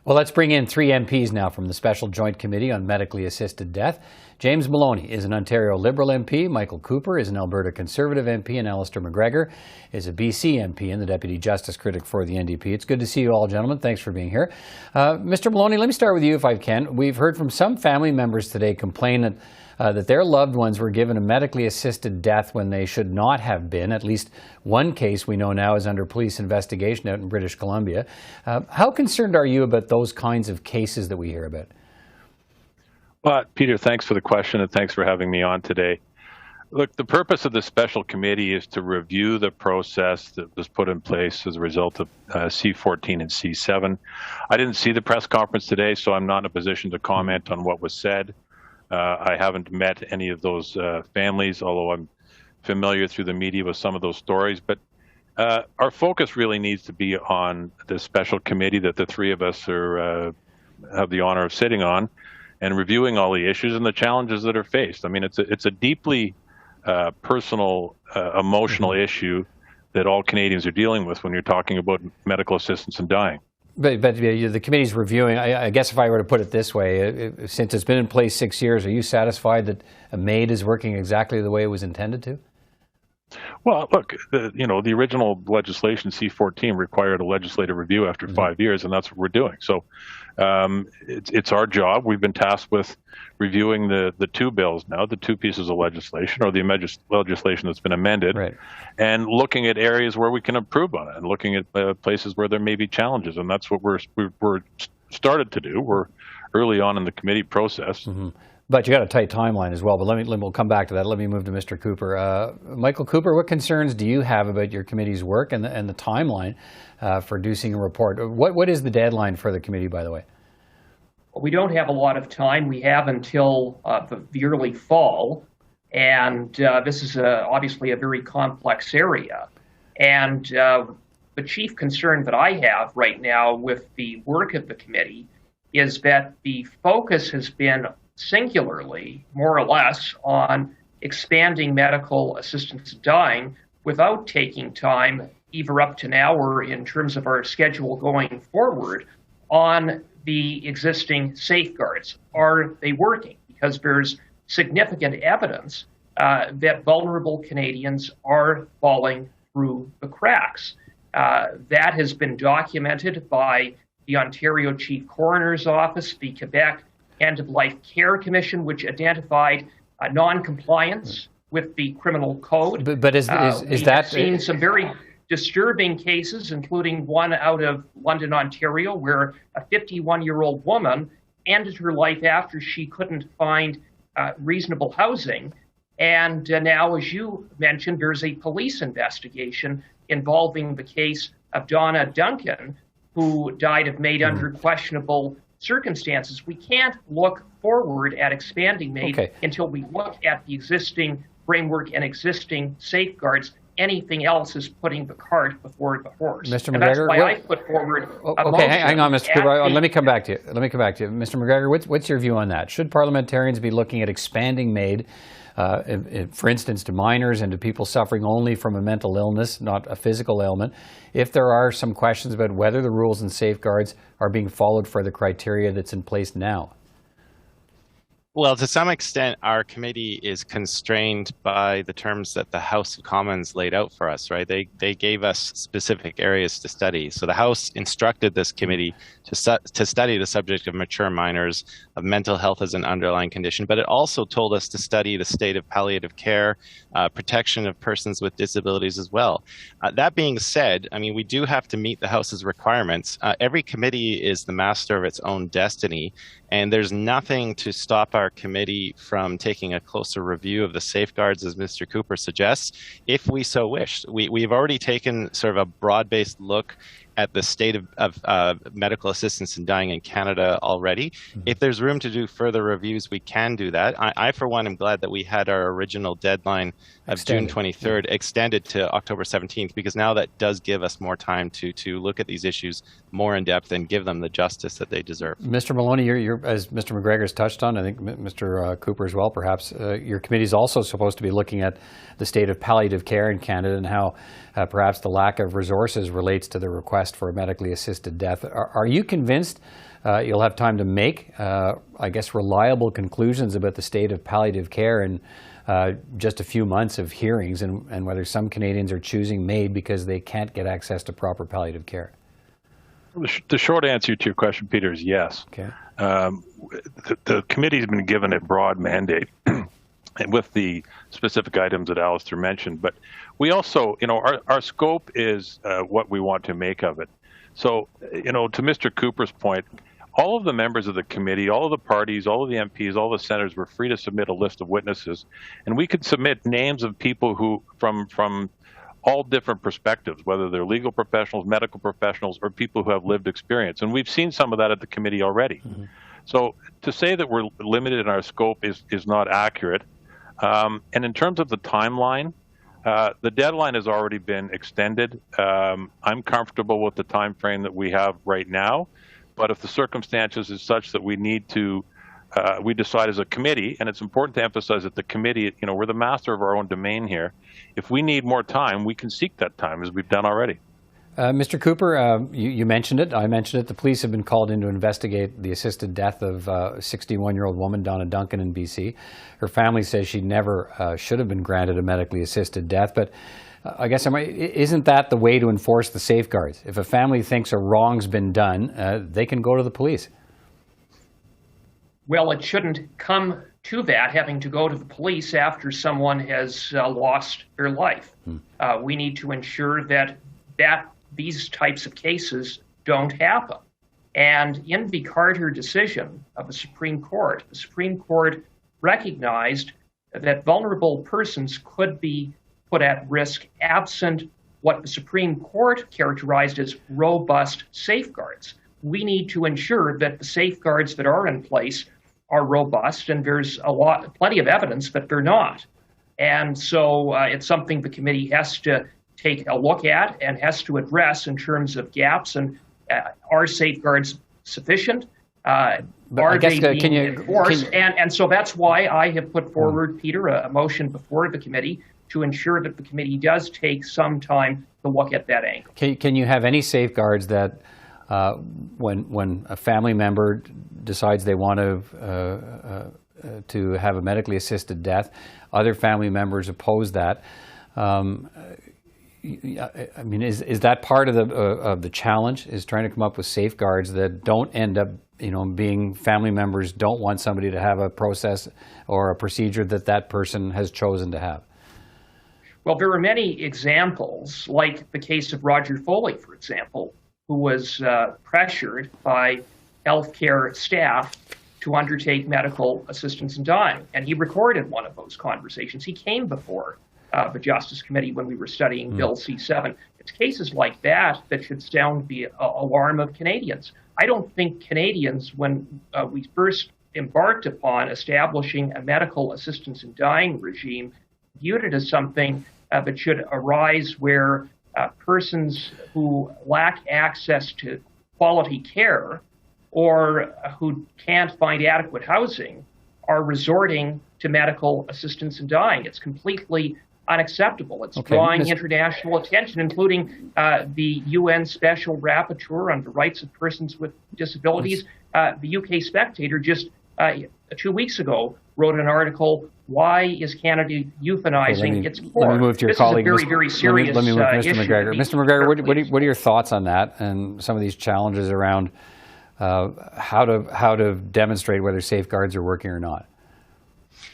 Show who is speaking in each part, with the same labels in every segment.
Speaker 1: Well, let's bring in three MPs now from the Special Joint Committee on Medically Assisted Death. James Maloney is an Ontario Liberal MP, Michael Cooper is an Alberta Conservative MP, and Alistair MacGregor is a BC MP and the Deputy Justice Critic for the NDP. It's good to see you all, gentlemen. Thanks for being here. Mr. Maloney, let me start with you if I can. We've heard from some family members today complain that their loved ones were given a medically assisted death when they should not have been. At least one case we know now is under police investigation out in British Columbia. How concerned are you about those kinds of cases that we hear about?
Speaker 2: Well, Peter, thanks for the question and thanks for having me on today. Look, the purpose of the special committee is to review the process that was put in place as a result of C-14 and C-7. I didn't see the press conference today, so I'm not in a position to comment on what was said. I haven't met any of those families, although I'm familiar through the media with some of those stories. But our focus really needs to be on the special committee that the three of us have the honor of sitting on, and reviewing all the issues and the challenges that are faced. I mean, it's a deeply personal, emotional issue that all Canadians are dealing with when you're talking about medical assistance in dying.
Speaker 1: But the committee's reviewing, I guess if I were to put it this way, since it's been in place 6 years, are you satisfied that MAID is working exactly the way it was intended to?
Speaker 2: Well, look, the original legislation, C-14, required a legislative review after 5 years, and that's what we're doing. So it's our job. We've been tasked with reviewing the two bills now, the two pieces of legislation, or the legislation that's been amended, right, and looking at areas where we can improve on it, and looking at places where there may be challenges. And that's what we're started to do. We're early on in the committee process. Mm-hmm.
Speaker 1: But you got a tight timeline as well. But we'll come back to that. Let me move to Mr. Cooper. Michael Cooper, what concerns do you have about your committee's work and the timeline for producing a report? What is the deadline for the committee, by the way?
Speaker 3: We don't have a lot of time. We have until the early fall, and this is obviously a very complex area. And the chief concern that I have right now with the work of the committee is that the focus has been singularly, more or less, on expanding medical assistance in dying without taking time, either up to now or in terms of our schedule going forward, on the existing safeguards. Are they working? Because there's significant evidence that vulnerable Canadians are falling through the cracks. That has been documented by the Ontario Chief Coroner's Office, the Quebec End-of-Life Care Commission, which identified non-compliance with the criminal code.
Speaker 1: But is that...
Speaker 3: We've seen some very disturbing cases, including one out of London, Ontario, where a 51-year-old woman ended her life after she couldn't find reasonable housing. And now, as you mentioned, there's a police investigation involving the case of Donna Duncan, who died of MAID under questionable circumstances. We can't look forward at expanding MAID until we look at the existing framework and existing safeguards. Anything else is putting the cart before the horse.
Speaker 1: Mr. MacGregor,
Speaker 3: that's why I put forward a
Speaker 1: motion. Hang on, Mr. Cooper. Let me come back to you. Mr. MacGregor, what's your view on that? Should parliamentarians be looking at expanding MAID, for instance, to minors and to people suffering only from a mental illness, not a physical ailment, if there are some questions about whether the rules and safeguards are being followed for the criteria that's in place now?
Speaker 4: Well, to some extent, our committee is constrained by the terms that the House of Commons laid out for us, right? They gave us specific areas to study. So the House instructed this committee to study the subject of mature minors, of mental health as an underlying condition, but it also told us to study the state of palliative care, protection of persons with disabilities as well. That being said, I mean, we do have to meet the House's requirements. Every committee is the master of its own destiny, and there's nothing to stop our committee from taking a closer review of the safeguards, as Mr. Cooper suggests, if we so wished. We've already taken sort of a broad-based look at the state of medical assistance in dying in Canada already. Mm-hmm. If there's room to do further reviews, we can do that. I for one, am glad that we had our original deadline of June 23rd extended to October 17th, because now that does give us more time to look at these issues more in depth and give them the justice that they deserve.
Speaker 1: Mr. Maloney, you're, as Mr. MacGregor's touched on, I think Mr. Cooper as well, perhaps, your committee is also supposed to be looking at the state of palliative care in Canada and how perhaps the lack of resources relates to the request for a medically assisted death. Are you convinced you'll have time to make, I guess, reliable conclusions about the state of palliative care in just a few months of hearings and whether some Canadians are choosing MAID because they can't get access to proper palliative care?
Speaker 2: The short answer to your question, Peter, is yes.
Speaker 1: Okay.
Speaker 2: The committee has been given a broad mandate with the specific items that Alistair mentioned, but we also, our scope is what we want to make of it. So, to Mr. Cooper's point, all of the members of the committee, all of the parties, all of the MPs, all the senators were free to submit a list of witnesses, and we could submit names of people who, from all different perspectives, whether they're legal professionals, medical professionals, or people who have lived experience. And we've seen some of that at the committee already. Mm-hmm. So to say that we're limited in our scope is not accurate. And in terms of the timeline, the deadline has already been extended. I'm comfortable with the time frame that we have right now, but if the circumstances is such that we need to, we decide as a committee, and it's important to emphasize that the committee, we're the master of our own domain here. If we need more time, we can seek that time, as we've done already.
Speaker 1: Mr. Cooper, you mentioned it. I mentioned it. The police have been called in to investigate the assisted death of a 61-year-old woman, Donna Duncan, in BC. Her family says she never should have been granted a medically assisted death. But I guess, isn't that the way to enforce the safeguards? If a family thinks a wrong's been done, they can go to the police.
Speaker 3: Well, it shouldn't come to that, having to go to the police after someone has lost their life. We need to ensure that these types of cases don't happen. And in the Carter decision of the Supreme Court recognized that vulnerable persons could be put at risk absent what the Supreme Court characterized as robust safeguards. We need to ensure that the safeguards that are in place are robust, and there's plenty of evidence that they're not. And so it's something the committee has to take a look at and has to address in terms of gaps. And are safeguards sufficient? Are they being enforced? And so that's why I have put forward, Peter, a motion before the committee to ensure that the committee does take some time to look at that angle.
Speaker 1: Can you have any safeguards that when a family member decides they want to have a medically assisted death, other family members oppose that? Is that part of the challenge? Is trying to come up with safeguards that don't end up, being family members don't want somebody to have a process or a procedure that person has chosen to have?
Speaker 3: Well, there are many examples, like the case of Roger Foley, for example, who was pressured by healthcare staff to undertake medical assistance in dying. And he recorded one of those conversations. He came before the Justice Committee when we were studying Bill C-7. It's cases like that should sound the alarm of Canadians. I don't think Canadians, when we first embarked upon establishing a medical assistance in dying regime, viewed it as something that should arise where persons who lack access to quality care or who can't find adequate housing are resorting to medical assistance in dying. It's completely unacceptable. It's drawing international attention, including the UN Special Rapporteur on the Rights of Persons with Disabilities. The UK Spectator just 2 weeks ago wrote an article, "Why is Canada euthanizing its poor?"
Speaker 1: Let me move to your
Speaker 3: this
Speaker 1: colleague.
Speaker 3: Is a very, very serious
Speaker 1: let me move to Mr.
Speaker 3: issue.
Speaker 1: MacGregor. Mr. MacGregor, what are your thoughts on that and some of these challenges around how to demonstrate whether safeguards are working or not?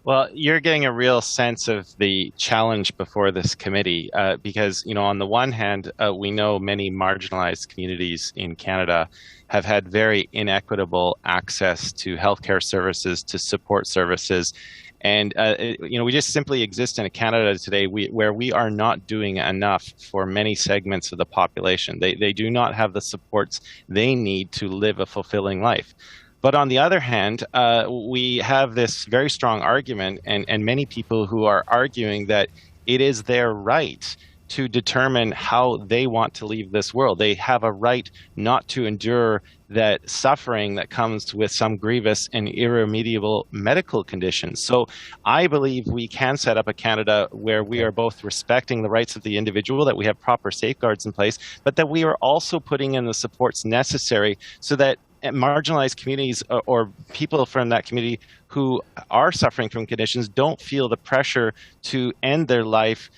Speaker 4: Well, you're getting a real sense of the challenge before this committee because, on the one hand, we know many marginalized communities in Canada have had very inequitable access to healthcare services, to support services. And, we just simply exist in a Canada today where we are not doing enough for many segments of the population. They do not have the supports they need to live a fulfilling life. But on the other hand, we have this very strong argument and many people who are arguing that it is their right to determine how they want to leave this world. They have a right not to endure that suffering that comes with some grievous and irremediable medical conditions. So I believe we can set up a Canada where we are both respecting the rights of the individual, that we have proper safeguards in place, but that we are also putting in the supports necessary so that marginalized communities or people from that community who are suffering from conditions don't feel the pressure to end their life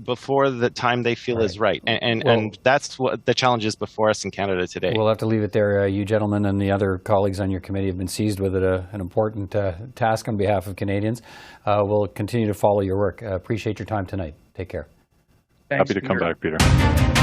Speaker 4: before the time they feel is right. And that's what the challenge is before us in Canada today.
Speaker 1: We'll have to leave it there. You gentlemen and the other colleagues on your committee have been seized with an important task on behalf of Canadians. We'll continue to follow your work. Appreciate your time tonight. Take care.
Speaker 3: Thanks,
Speaker 2: Happy to come
Speaker 3: Peter.
Speaker 2: back, Peter.